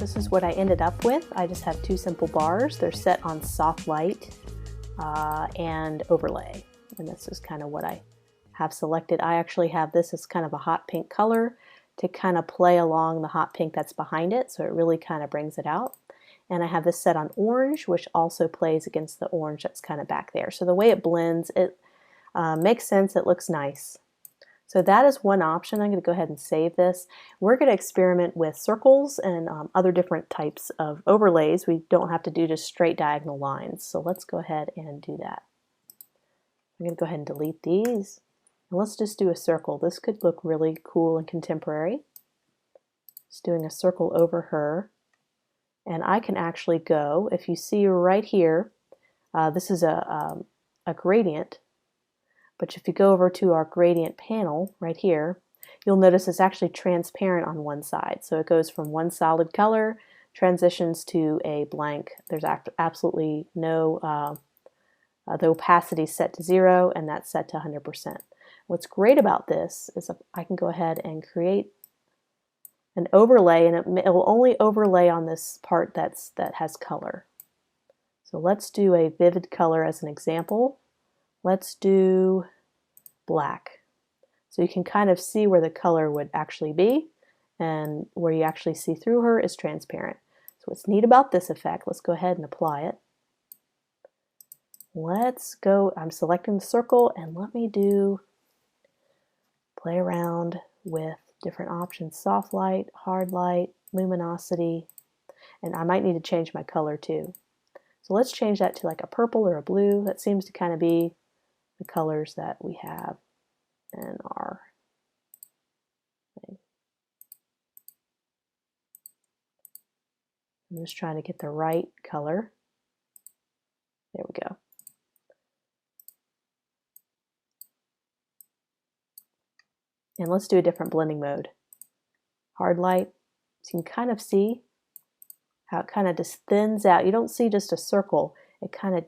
this is what I ended up with. I just have two simple bars. They're set on soft light and overlay. And this is kind of what I have selected. I actually have this as kind of a hot pink color to kind of play along the hot pink that's behind it, so it really kind of brings it out. And I have this set on orange, which also plays against the orange that's kind of back there. So the way it blends, it makes sense, it looks nice. So that is one option. I'm going to go ahead and save this. We're going to experiment with circles and other different types of overlays. We don't have to do just straight diagonal lines. So let's go ahead and do that. I'm going to go ahead and delete these. And let's just do a circle. This could look really cool and contemporary. Just doing a circle over her. And I can actually go, if you see right here, this is a gradient. But if you go over to our gradient panel right here, you'll notice it's actually transparent on one side. So it goes from one solid color, transitions to a blank. There's absolutely no, the opacity set to 0, and that's set to 100%. What's great about this is I can go ahead and create an overlay, and it will only overlay on this part that has color. So let's do a vivid color as an example. Let's do black. So you can kind of see where the color would actually be, and where you actually see through her is transparent. So what's neat about this effect, let's go ahead and apply it. Let's go, I'm selecting the circle, and let me play around with different options: soft light, hard light, luminosity, and I might need to change my color too. So let's change that to like a purple or a blue. That seems to kind of be the colors that we have in our thing. I'm just trying to get the right color. There we go. And let's do a different blending mode. Hard light. So you can kind of see how it kind of just thins out. You don't see just a circle. It kind of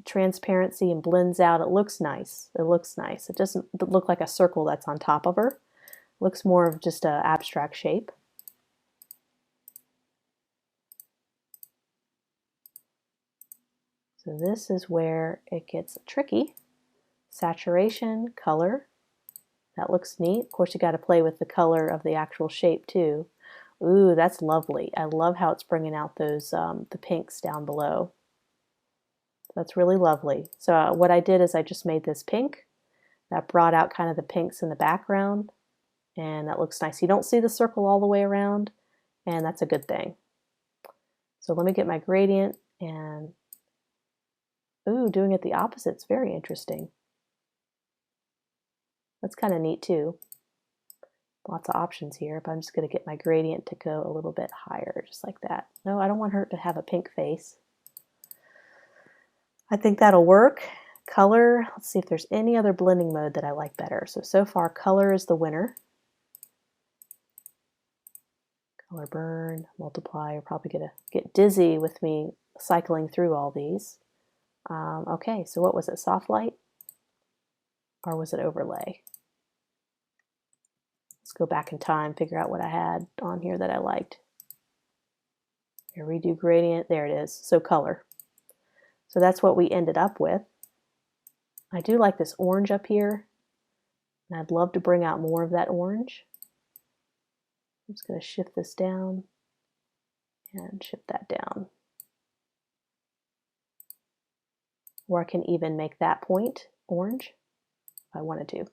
transparency and blends out. It looks nice. It looks nice. It doesn't look like a circle that's on top of her. It looks more of just an abstract shape. So this is where it gets tricky. Saturation, color. That looks neat. Of course, you got to play with the color of the actual shape too. Ooh, that's lovely. I love how it's bringing out those the pinks down below. That's really lovely. So what I did is I just made this pink. That brought out kind of the pinks in the background, and that looks nice. You don't see the circle all the way around, and that's a good thing. So let me get my gradient, and ooh, doing it the opposite is very interesting. That's kind of neat too. Lots of options here, but I'm just going to get my gradient to go a little bit higher, just like that. No, I don't want her to have a pink face. I think that'll work. Color, let's see if there's any other blending mode that I like better. So far, color is the winner. Color burn, multiply, you're probably going to get dizzy with me cycling through all these. Okay, so what was it, soft light? Or was it overlay? Let's go back in time, figure out what I had on here that I liked. Here, redo gradient, there it is, so color. So that's what we ended up with. I do like this orange up here, and I'd love to bring out more of that orange. I'm just going to shift this down and shift that down. Or I can even make that point orange if I wanted to.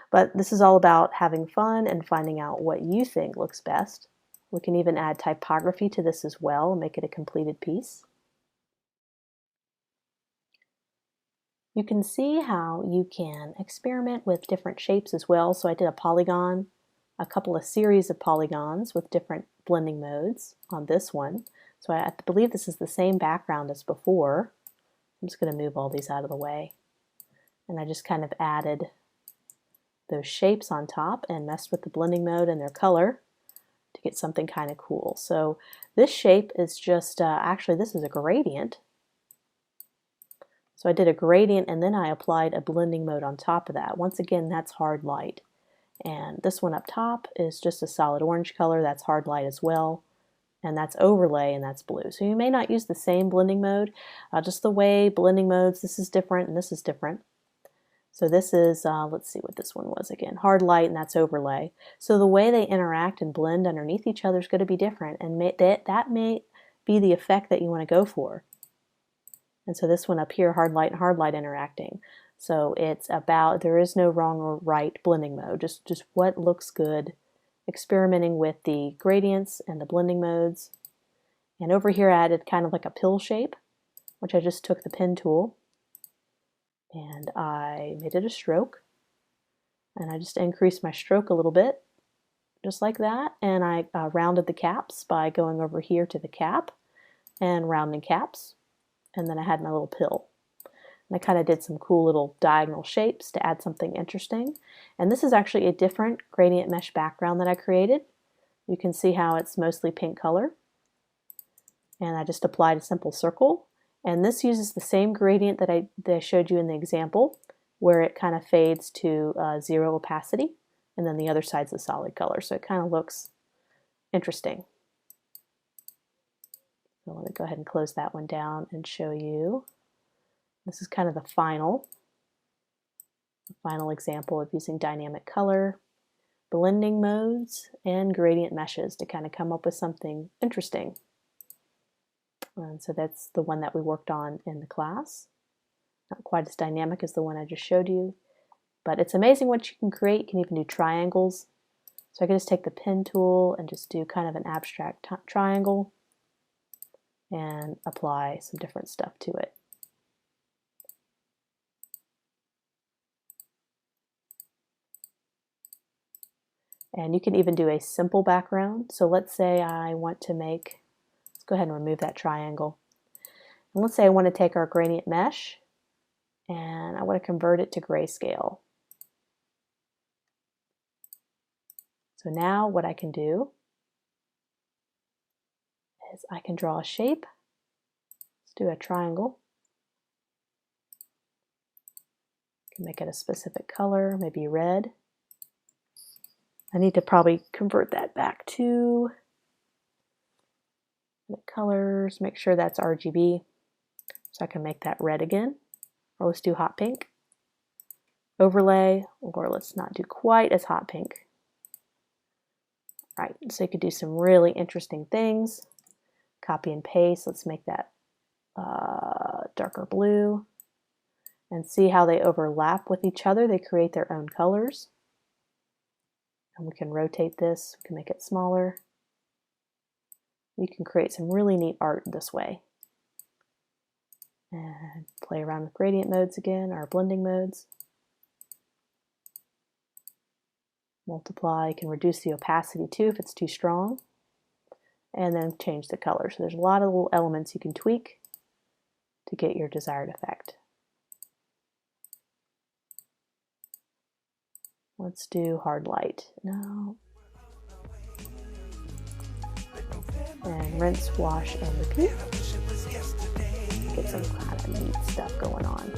But this is all about having fun and finding out what you think looks best. We can even add typography to this as well and make it a completed piece. You can see how you can experiment with different shapes as well. So I did a polygon, a couple of series of polygons with different blending modes on this one. So I believe this is the same background as before. I'm just going to move all these out of the way. And I just kind of added those shapes on top and messed with the blending mode and their color to get something kind of cool. So this shape is just, actually this is a gradient. So I did a gradient and then I applied a blending mode on top of that. Once again, that's hard light. And this one up top is just a solid orange color. That's hard light as well. and that's overlay, and that's blue. So you may not use the same blending mode, just the way blending modes, this is different and this is different. So this is, let's see what this one was again, hard light, and that's overlay. So the way they interact and blend underneath each other is going to be different, and that may be the effect that you want to go for. And so this one up here, hard light and hard light interacting. So it's about, there is no wrong or right blending mode, just what looks good, experimenting with the gradients and the blending modes. And over here I added kind of like a pill shape, which I just took the pen tool and I made it a stroke, and I just increased my stroke a little bit, just like that, and I rounded the caps by going over here to the cap and rounding caps, and then I had my little pill. And I kind of did some cool little diagonal shapes to add something interesting. And this is actually a different gradient mesh background that I created. You can see how it's mostly pink color. And I just applied a simple circle. And this uses the same gradient that I showed you in the example, where it kind of fades to 0 opacity, and then the other side's a solid color. So it kind of looks interesting. So let me go ahead and close that one down and show you. This is kind of the final example of using dynamic color, blending modes, and gradient meshes to kind of come up with something interesting. And so that's the one that we worked on in the class. Not quite as dynamic as the one I just showed you, but it's amazing what you can create. You can even do triangles. So I can just take the pen tool and just do kind of an abstract triangle and apply some different stuff to it. And you can even do a simple background. So let's say I want to make, let's go ahead and remove that triangle. And let's say I want to take our gradient mesh and I want to convert it to grayscale. So now what I can do is I can draw a shape. Let's do a triangle. I can make it a specific color, maybe red. I need to probably convert that back to the colors, make sure that's RGB, so I can make that red again. Or let's do hot pink. Overlay, or let's not do quite as hot pink. All right, so you could do some really interesting things. Copy and paste, let's make that darker blue. And see how they overlap with each other. They create their own colors. And we can rotate this, we can make it smaller. You can create some really neat art this way. And play around with gradient modes again, our blending modes. Multiply, you can reduce the opacity too if it's too strong. And then change the color. So there's a lot of little elements you can tweak to get your desired effect. Let's do hard light. No. And rinse, wash, and repeat. Get some kind of neat stuff going on.